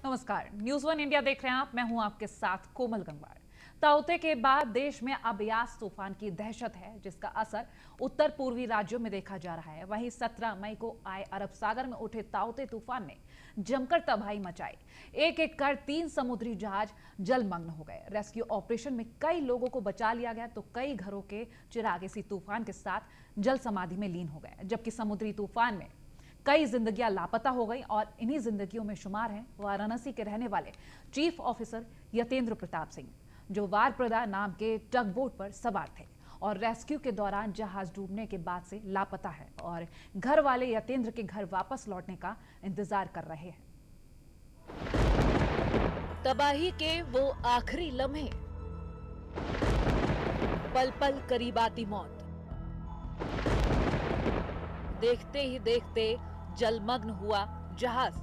नमस्कार, news one India देख रहे हैं आप। मैं हूं आपके साथ कोमल गंगवार। ताउते के बाद देश में अब यास तूफान की दहशत है, जिसका असर उत्तर पूर्वी राज्यों में देखा जा रहा है। वहीं 17 मई को आए अरब सागर में उठे ताउते तूफान ने जमकर तबाही मचाई। एक एक कर 3 समुद्री जहाज जलमग्न हो गए। रेस्क्यू ऑपरेशन में कई लोगों को बचा लिया गया, तो कई घरों के चिराग इसी तूफान के साथ जल समाधि में लीन हो गए। जबकि समुद्री तूफान में कई जिंदगियां लापता हो गई और इन्हीं जिंदगियों में शुमार हैं वाराणसी के रहने वाले चीफ ऑफिसर यतेंद्र प्रताप सिंह, जो वारप्रदा नाम के टग बोट पर सवार थे और रेस्क्यू के दौरान जहाज डूबने के बाद से लापता है और घर वाले यतेंद्र के घर वापस लौटने का इंतजार कर रहे हैं। तबाही के वो आखिरी लम्हे, पल पल करीब आती मौत। देखते ही देखते जलमग्न हुआ जहाज।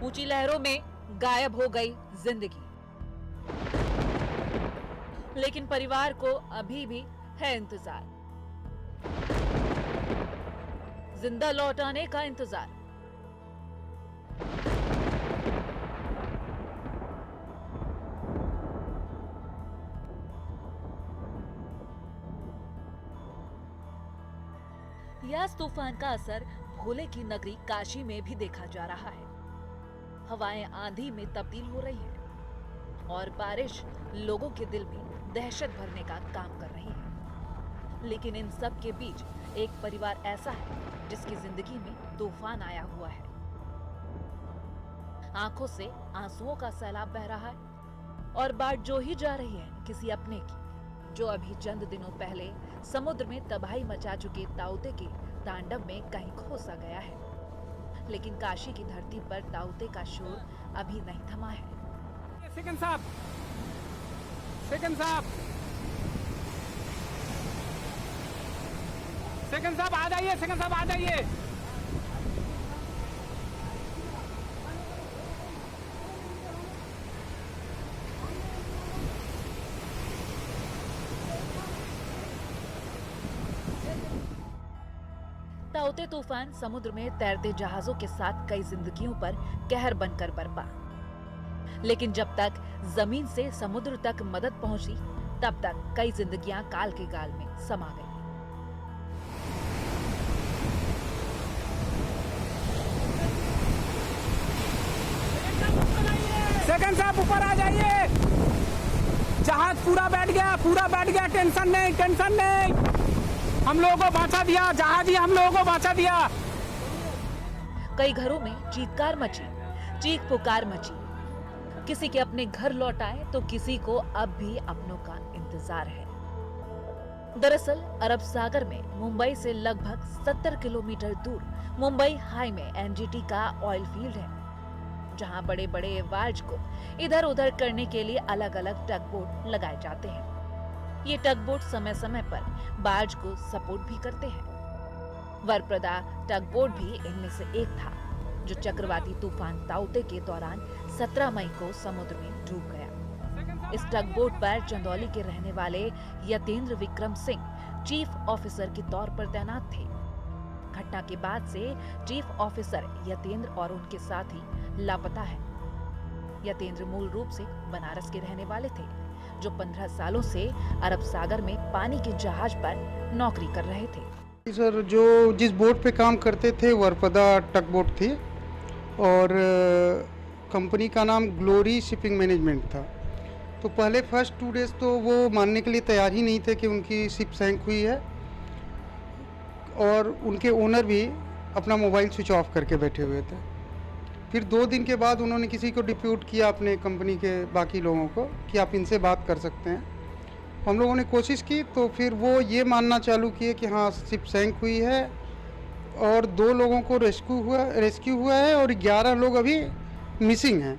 ऊंची लहरों में गायब हो गई जिंदगी। लेकिन परिवार को अभी भी है इंतजार, जिंदा लौट आने का इंतजार। यास तूफान का असर भोले की नगरी काशी में भी देखा जा रहा है। हवाएं आंधी में तब्दील हो रही हैं और बारिश लोगों के दिल में दहशत भरने का काम कर रही है। लेकिन इन सब के बीच एक परिवार ऐसा है जिसकी जिंदगी में तूफान आया हुआ है। आंखों से आंसुओं का सैलाब बह रहा है और बात जो ही जा रही है किसी अपने की, जो अभी चंद दिनों पहले समुद्र में तबाही मचा चुके ताउते के तांडव में कहीं खो सा गया है। लेकिन काशी की धरती पर ताउते का शोर अभी नहीं थमा है। सेकंड साहब, सेकंड साहब, सेकंड साहब आ जाइए, सेकंड साहब आ जाइए। ताउते तूफान समुद्र में तैरते जहाजों के साथ कई जिंदगियों पर कहर बनकर बरपा। लेकिन जब तक जमीन से समुद्र तक मदद पहुंची, तब तक कई जिंदगियां काल के गाल में समा गई। सेकंड साहब ऊपर आ जाइए। जहाज पूरा बैठ गया, पूरा बैठ गया। टेंशन नहीं, टेंशन नहीं। हम लोगों को बचा दिया जहाज ही, हम लोगों को बचा दिया। कई घरों में चीत्कार मची, चीख पुकार मची। किसी के अपने घर लौट आए तो किसी को अब भी अपनों का इंतजार है। दरअसल अरब सागर में मुंबई से लगभग 70 किलोमीटर दूर मुंबई हाई में एनजीटी का ऑयल फील्ड है, जहां बड़े बड़े वार्ज को इधर उधर करने के लिए अलग अलग टग बोट लगाए जाते हैं। ये टग बोट समय समय पर बार्ज को सपोर्ट भी करते हैं। वरप्रदा टग बोट भी इनमें से एक था, जो चक्रवाती तूफान ताउते के दौरान 17 मई को समुद्र में डूब गया। इस टग बोट पर चंदौली के रहने वाले यतेंद्र विक्रम सिंह चीफ ऑफिसर के तौर पर तैनात थे। घटना के बाद से चीफ ऑफिसर यतेंद्र और उनके साथी लापता है। यतेंद्र मूल रूप से बनारस के रहने वाले थे, जो 15 सालों से अरब सागर में पानी के जहाज पर नौकरी कर रहे थे। सर, जो जिस बोट पे काम करते थे वरपदा टग बोट थी और कंपनी का नाम ग्लोरी शिपिंग मैनेजमेंट था। तो पहले फर्स्ट 2 डेज तो वो मानने के लिए तैयार ही नहीं थे कि उनकी शिप सैंक हुई है, और उनके ओनर भी अपना मोबाइल स्विच ऑफ करके बैठे हुए थे। फिर 2 दिन के बाद उन्होंने किसी को डिप्यूट किया, अपने कंपनी के बाकी लोगों को, कि आप इनसे बात कर सकते हैं। हम लोगों ने कोशिश की तो फिर वो ये मानना चालू किए कि हाँ शिप सैंक हुई है और 2 लोगों को रेस्क्यू हुआ है और 11 लोग अभी मिसिंग हैं।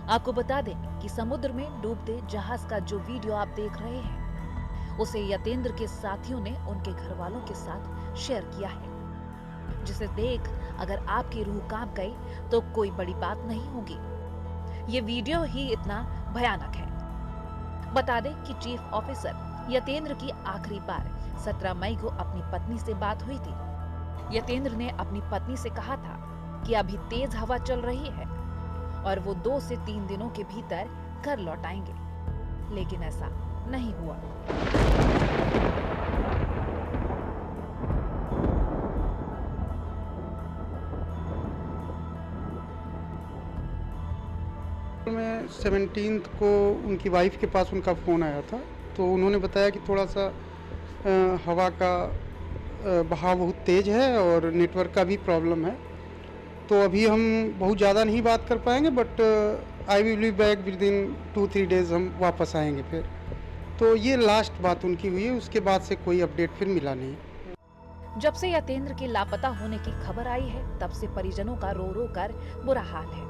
आपको बता दें कि समुद्र में डूबते जहाज का जो वीडियो आप देख रहे हैं, उसे यतेंद्र के साथियों ने उनके घर वालों के साथ शेयर किया है, जिसे देख अगर आपकी रूह कांप गई तो कोई बड़ी बात नहीं होगी। ये वीडियो ही इतना भयानक है। बता दें कि चीफ ऑफिसर यतेंद्र की आखिरी बार 17 मई को अपनी पत्नी से बात हुई थी। यतेंद्र ने अपनी पत्नी से कहा था कि अभी तेज हवा चल रही है और वो 2 से 3 दिनों के भीतर घर लौट आएंगे, लेकिन ऐसा नहीं हुआ। मैं 17th को उनकी वाइफ के पास उनका फ़ोन आया था, तो उन्होंने बताया कि थोड़ा सा हवा का बहाव बहुत तेज़ है और नेटवर्क का भी प्रॉब्लम है। तो अभी हम बहुत ज़्यादा नहीं बात कर पाएंगे, but I will be back with in 2-3 days हम वापस आएंगे फिर। तो ये लास्ट बात उनकी हुई है, उसके बाद से कोई अपडेट फिर मिला नहीं। जब से यतेंद्र के लापता होने की खबर आई है, तब से परिजनों का रो रो कर बुरा हाल है।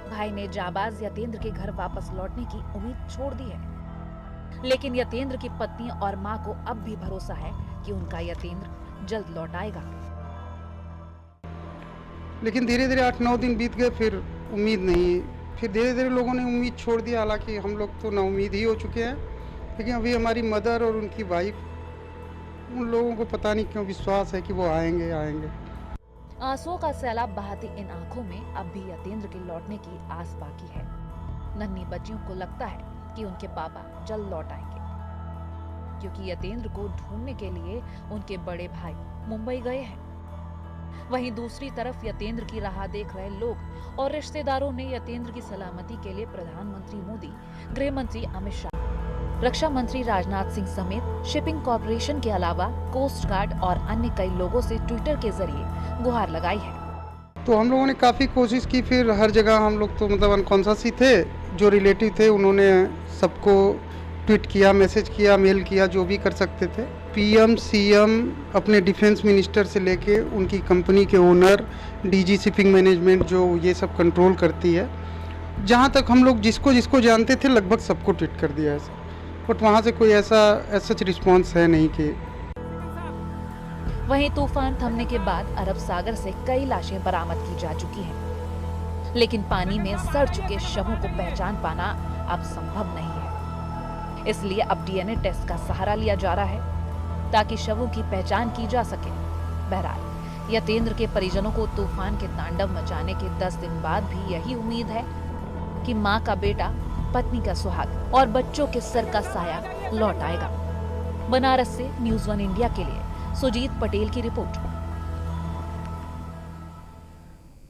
भाई ने जाबाज यतेंद्र के घर वापस लौटने की उम्मीद छोड़ दी है, लेकिन यतेंद्र की पत्नी और मां को अब भी भरोसा है कि उनका यतेंद्र जल्द लौट आएगा। लेकिन धीरे धीरे 8-9 दिन बीत गए, फिर उम्मीद नहीं, फिर धीरे धीरे लोगों ने उम्मीद छोड़ दिया। हालांकि हम लोग तो नाउम्मीद ही हो चुके हैं, लेकिन अभी हमारी मदर और उनकी वाइफ, उन लोगों को पता नहीं क्यों विश्वास है कि वो आएंगे आएंगे। आंसुओं का सैलाब बहाती इन आंखों में अब भी यतेंद्र के लौटने की आस बाकी है। नन्ही बच्चियों को लगता है कि उनके पापा जल्द लौट आएंगे, क्योंकि यतेंद्र को ढूंढने के लिए उनके बड़े भाई मुंबई गए हैं। वहीं दूसरी तरफ यतेंद्र की राह देख रहे लोग और रिश्तेदारों ने यतेंद्र की सलामती के लिए प्रधानमंत्री मोदी, गृह मंत्री अमित शाह, रक्षा मंत्री राजनाथ सिंह समेत शिपिंग कॉर्पोरेशन के अलावा कोस्ट गार्ड और अन्य कई लोगों से ट्विटर के जरिए गुहार लगाई है। तो हम लोगों ने काफ़ी कोशिश की, फिर हर जगह हम लोग तो मतलब अनकॉन्शियस ही थे। जो रिलेटिव थे उन्होंने सबको ट्वीट किया, मैसेज किया, मेल किया, जो भी कर सकते थे। पीएम, सीएम, अपने डिफेंस मिनिस्टर से लेके उनकी कंपनी के ओनर, डीजी शिपिंग मैनेजमेंट जो ये सब कंट्रोल करती है, जहाँ तक हम लोग जिसको जिसको जानते थे लगभग सबको ट्वीट कर दिया ऐसा, बट वहाँ से कोई ऐसा सच रिस्पॉन्स है नहीं कि। वहीं तूफान थमने के बाद अरब सागर से कई लाशें बरामद की जा चुकी हैं, लेकिन पानी में सड़ चुके शवों को पहचान पाना अब संभव नहीं है। इसलिए अब डीएनए टेस्ट का सहारा लिया जा रहा है ताकि शवों की पहचान की जा सके। बहरहाल यतेंद्र के परिजनों को तूफान के तांडव मचाने के 10 दिन बाद भी यही उम्मीद है कि मां का बेटा, पत्नी का सुहाग और बच्चों के सर का साया लौट आएगा। बनारस से न्यूज़ 1 इंडिया के लिए सुजीत पटेल की रिपोर्ट।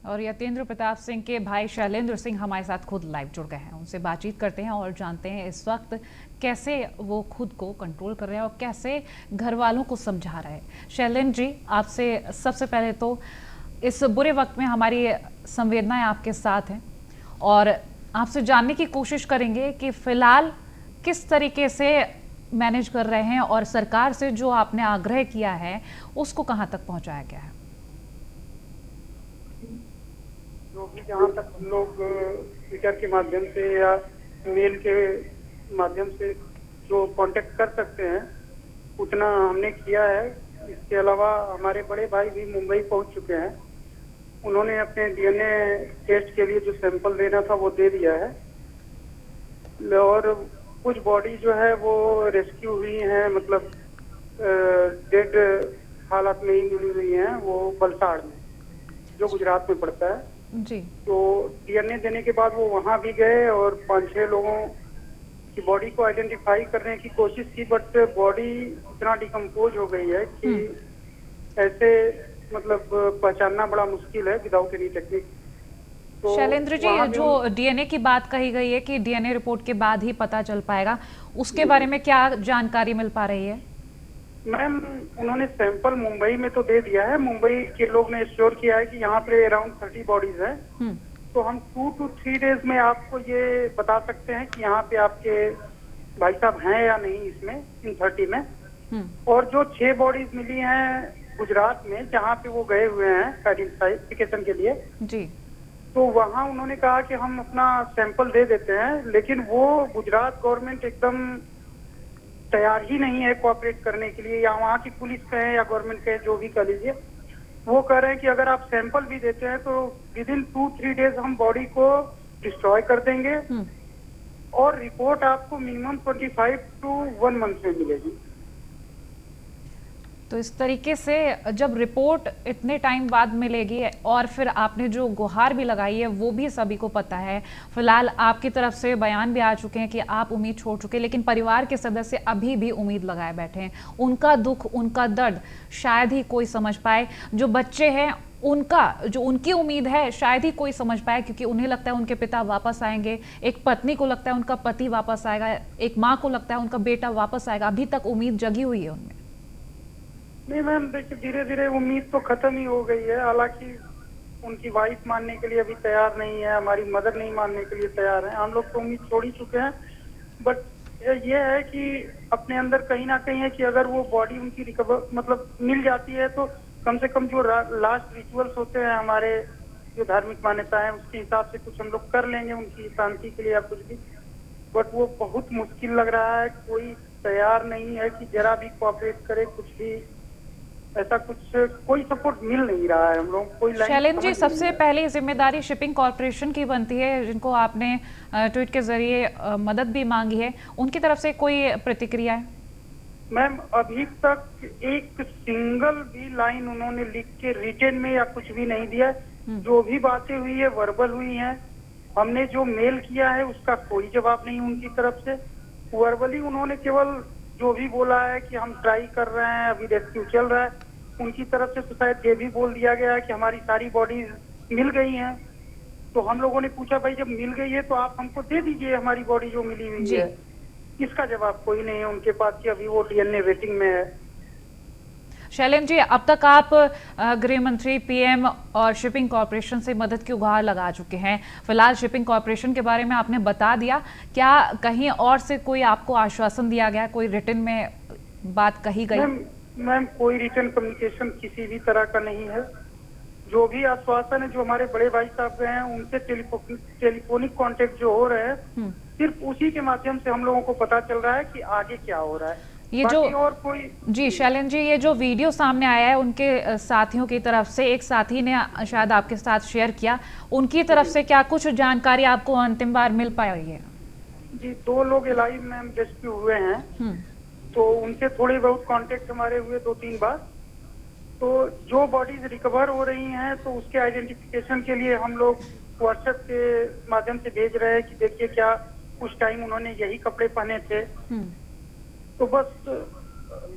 और यतेंद्र प्रताप सिंह के भाई शैलेंद्र सिंह हमारे साथ खुद लाइव जुड़ गए हैं, उनसे बातचीत करते हैं और जानते हैं इस वक्त कैसे वो खुद को कंट्रोल कर रहे हैं और कैसे घर वालों को समझा रहे हैं। शैलेंद्र जी, आपसे सबसे पहले तो इस बुरे वक्त में हमारी संवेदनाएं आपके साथ हैं और आपसे जानने की कोशिश करेंगे कि फिलहाल किस तरीके से मैनेज कर रहे हैं और सरकार से जो आपने आग्रह किया है उसको कहां तक पहुंचाया गया है। जो भी जहाँ तक हम लोग ट्विटर के माध्यम से या मेल के माध्यम से जो कांटेक्ट कर सकते हैं उतना हमने किया है। इसके अलावा हमारे बड़े भाई भी मुंबई पहुंच चुके हैं, उन्होंने अपने डीएनए टेस्ट के लिए जो सैंपल देना था वो दे दिया है और कुछ बॉडी जो है वो रेस्क्यू हुई है, मतलब डेड हालत में ही मिली हुई है, वो वलसाड़ में जो गुजरात में पड़ता है जी। तो डीएनए देने के बाद वो वहां भी गए और 5-6 लोगों की बॉडी को आइडेंटिफाई करने की कोशिश की, बट बॉडी इतना डिकम्पोज हो गई है कि ऐसे मतलब पहचानना बड़ा मुश्किल है विदाउट एनी टेक्निक। तो शैलेंद्र जी, जो डीएनए की बात कही गई है कि डीएनए रिपोर्ट के बाद ही पता चल पाएगा, उसके बारे में क्या जानकारी मिल पा रही है? मैम, उन्होंने सैंपल मुंबई में तो दे दिया है, मुंबई के लोग ने श्योर किया है कि यहाँ पे अराउंड 30 बॉडीज है। तो हम 2 to 3 डेज में आपको ये बता सकते हैं कि यहाँ पे आपके भाई साहब हैं या नहीं इसमें, इन 30 में। और जो 6 बॉडीज मिली हैं गुजरात में जहाँ पे वो गए हुए हैं आइडेंटिफिकेशन के लिए जी, तो वहाँ उन्होंने कहा कि हम अपना सैंपल दे देते हैं, लेकिन वो गुजरात गवर्नमेंट एकदम तैयार ही नहीं है कोऑपरेट करने के लिए, या वहाँ की पुलिस कहे या गवर्नमेंट कहे, जो भी कह लीजिए। वो कह रहे हैं कि अगर आप सैंपल भी देते हैं तो विद इन 2-3 डेज हम बॉडी को डिस्ट्रॉय कर देंगे और रिपोर्ट आपको मिनिमम 25 to 1 मंथ में मिलेगी। तो इस तरीके से जब रिपोर्ट इतने टाइम बाद मिलेगी और फिर आपने जो गुहार भी लगाई है वो भी सभी को पता है, फिलहाल आपकी तरफ से बयान भी आ चुके हैं कि आप उम्मीद छोड़ चुके हैं, लेकिन परिवार के सदस्य अभी भी उम्मीद लगाए बैठे हैं। उनका दुख, उनका दर्द शायद ही कोई समझ पाए। जो बच्चे हैं उनका, जो उनकी उम्मीद है शायद ही कोई समझ पाए, क्योंकि उन्हें लगता है उनके पिता वापस आएंगे, एक पत्नी को लगता है उनका पति वापस आएगा, एक माँ को लगता है उनका बेटा वापस आएगा। अभी तक उम्मीद जगी हुई है उनमें। नहीं मैम, देखिए धीरे धीरे उम्मीद तो खत्म ही हो गई है। हालांकि उनकी वाइफ मानने के लिए अभी तैयार नहीं है, हमारी मदर नहीं मानने के लिए तैयार है। हम लोग तो उम्मीद छोड़ ही चुके हैं। बट ये है कि अपने अंदर कहीं ना कहीं है कि अगर वो बॉडी उनकी रिकवर मतलब मिल जाती है तो कम से कम जो लास्ट रिचुअल्स होते हैं हमारे, जो धार्मिक मान्यता है उसके हिसाब से कुछ हम लोग कर लेंगे उनकी शांति के लिए या कुछ भी। बट वो बहुत मुश्किल लग रहा है, कोई तैयार नहीं है कि जरा भी कोऑपरेट करे, कुछ भी ऐसा कुछ कोई सपोर्ट मिल नहीं रहा है हम लोग। कोई शैलेंद्र जी, सबसे पहले जिम्मेदारी शिपिंग कॉर्पोरेशन की बनती है, जिनको आपने ट्वीट के जरिए मदद भी मांगी है, उनकी तरफ से कोई प्रतिक्रिया है? मैम अभी तक एक सिंगल भी लाइन उन्होंने लिख के रिटन में या कुछ भी नहीं दिया। जो भी बातें हुई है वर्बल हुई हैं। हमने जो मेल किया है उसका कोई जवाब नहीं उनकी तरफ से। वर्बली उन्होंने केवल जो भी बोला है कि हम ट्राई कर रहे हैं, अभी रेस्क्यू चल रहा है। उनकी तरफ से तो शायद ये भी बोल दिया गया है कि हमारी सारी बॉडीज मिल गई हैं। तो हम लोगों ने पूछा भाई जब मिल गई है तो आप हमको दे दीजिए हमारी बॉडी जो मिली हुई है। इसका जवाब कोई नहीं है उनके पास कि अभी वो डीएनए वेटिंग में है। शैलेंद्र जी, अब तक आप गृह मंत्री, पीएम और शिपिंग कॉर्पोरेशन से मदद की गुहार लगा चुके हैं। फिलहाल शिपिंग कॉर्पोरेशन के बारे में आपने बता दिया, क्या कहीं और से कोई आपको आश्वासन दिया गया, कोई रिटन में बात कही गई? मैम कोई रिटन कम्युनिकेशन किसी भी तरह का नहीं है। जो भी आश्वासन है जो हमारे बड़े भाई साहब गए हैं उनसे टेलीफोनिक कांटेक्ट जो हो रहे हैं, सिर्फ उसी के माध्यम से हम लोगों को पता चल रहा है कि आगे क्या हो रहा है। ये जो और कोई जी शैलेंद्र जी, ये जो वीडियो सामने आया है उनके साथियों की तरफ से, एक साथी ने शायद आपके साथ शेयर किया, उनकी तरफ से क्या कुछ जानकारी आपको अंतिम बार मिल पाई है? जी 2 लोग एलाइव मैम रेस्क्यू हुए हैं, तो उनसे थोड़े बहुत कांटेक्ट हमारे हुए 2-3 बार। तो जो बॉडीज रिकवर हो रही हैं तो उसके आइडेंटिफिकेशन के लिए हम लोग व्हाट्सएप के माध्यम से भेज रहे हैं कि देखिए क्या उस टाइम उन्होंने यही कपड़े पहने थे। तो बस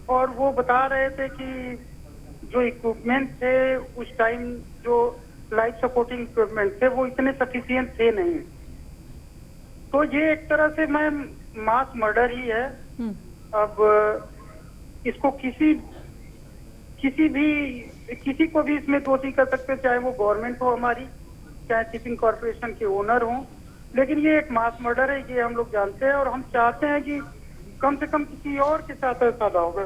और वो बता रहे थे कि जो इक्विपमेंट थे उस टाइम, जो लाइफ सपोर्टिंग इक्विपमेंट थे वो इतने सफिशिएंट थे नहीं। तो ये एक तरह से मैम मास मर्डर ही है। अब इसको किसी को भी इसमें दोषी कर सकते, चाहे वो गवर्नमेंट हो हमारी, चाहे शिपिंग कॉर्पोरेशन के ओनर हो। लेकिन ये एक मास मर्डर है, ये हम लोग जानते हैं और हम चाहते हैं कि कम से कम किसी और के साथ ऐसा ना होगा।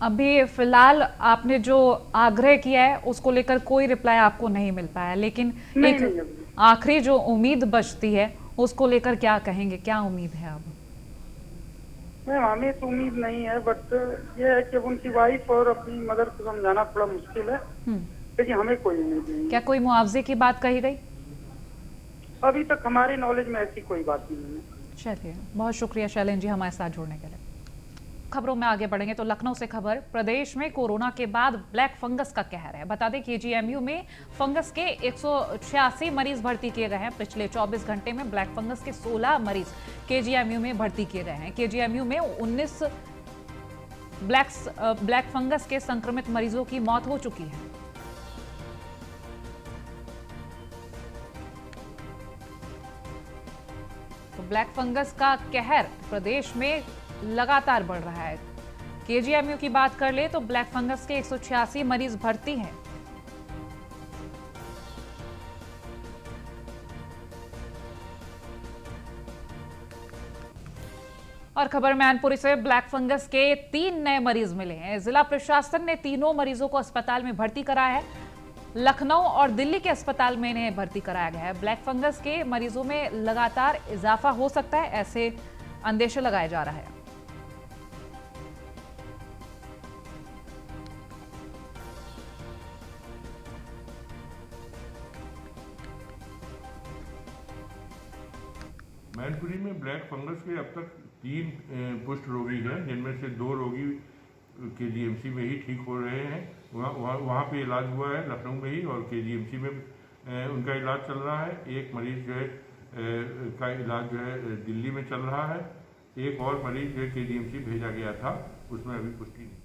अभी फिलहाल आपने जो आग्रह किया है उसको लेकर कोई रिप्लाई आपको नहीं मिल पाया, लेकिन एक आखिरी जो उम्मीद बचती है उसको लेकर क्या कहेंगे, क्या उम्मीद है अब? मैम हमें तो उम्मीद नहीं है, बट ये है कि उनकी वाइफ और अपनी मदर को समझाना थोड़ा मुश्किल है, लेकिन हमें कोई उम्मीद नहीं है। क्या कोई मुआवजे की बात कही गई? अभी तक हमारे नॉलेज में ऐसी कोई बात नहीं है। चलिए, बहुत शुक्रिया शैलेंद्र जी हमारे साथ जुड़ने के लिए। खबरों में आगे बढ़ेंगे तो लखनऊ से खबर, प्रदेश में कोरोना के बाद ब्लैक फंगस का कहर है। बता दें केजीएमयू में फंगस के 186 मरीज भर्ती किए गए हैं। पिछले 24 घंटे में ब्लैक फंगस के 16 मरीज केजीएमयू में भर्ती किए गए हैं। केजीएमयू में 19 ब्लैक फंगस के संक्रमित मरीजों की मौत हो चुकी है। तो ब्लैक फंगस का कहर प्रदेश में लगातार बढ़ रहा है। केजीएमयू की बात कर ले तो ब्लैक फंगस के 186 मरीज भर्ती हैं। और खबर मैनपुरी से, ब्लैक फंगस के 3 नए मरीज मिले हैं। जिला प्रशासन ने तीनों मरीजों को अस्पताल में भर्ती कराया है। लखनऊ और दिल्ली के अस्पताल में इन्हें भर्ती कराया गया है। ब्लैक फंगस के मरीजों में लगातार इजाफा हो सकता है, ऐसे अंदेशे लगाए जा रहा है। मैनपुरी में ब्लैक फंगस के अब तक 3 पुष्ट रोगी हैं, जिनमें से 2 रोगी KGMC में ही ठीक हो रहे हैं। वहाँ पे इलाज हुआ है लखनऊ में ही, और KGMC में उनका इलाज चल रहा है। एक मरीज जो है का इलाज जो है दिल्ली में चल रहा है। एक और मरीज जो है KGMC भेजा गया था, उसमें अभी पुष्टि नहीं।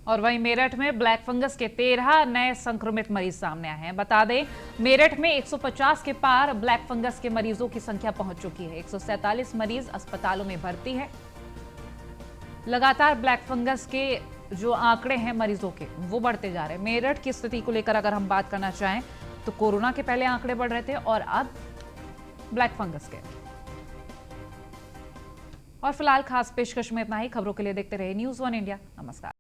और वहीं मेरठ में ब्लैक फंगस के 13 नए संक्रमित मरीज सामने आए हैं। बता दें, मेरठ में 150 के पार ब्लैक फंगस के मरीजों की संख्या पहुंच चुकी है। 147 मरीज अस्पतालों में भर्ती है। लगातार ब्लैक फंगस के जो आंकड़े हैं मरीजों के, वो बढ़ते जा रहे हैं। मेरठ की स्थिति को लेकर अगर हम बात करना चाहें तो कोरोना के पहले आंकड़े बढ़ रहे थे और अब ब्लैक फंगस के। और फिलहाल खास पेशकश में इतना ही। खबरों के लिए देखते रहे न्यूज़ 1 इंडिया। नमस्कार।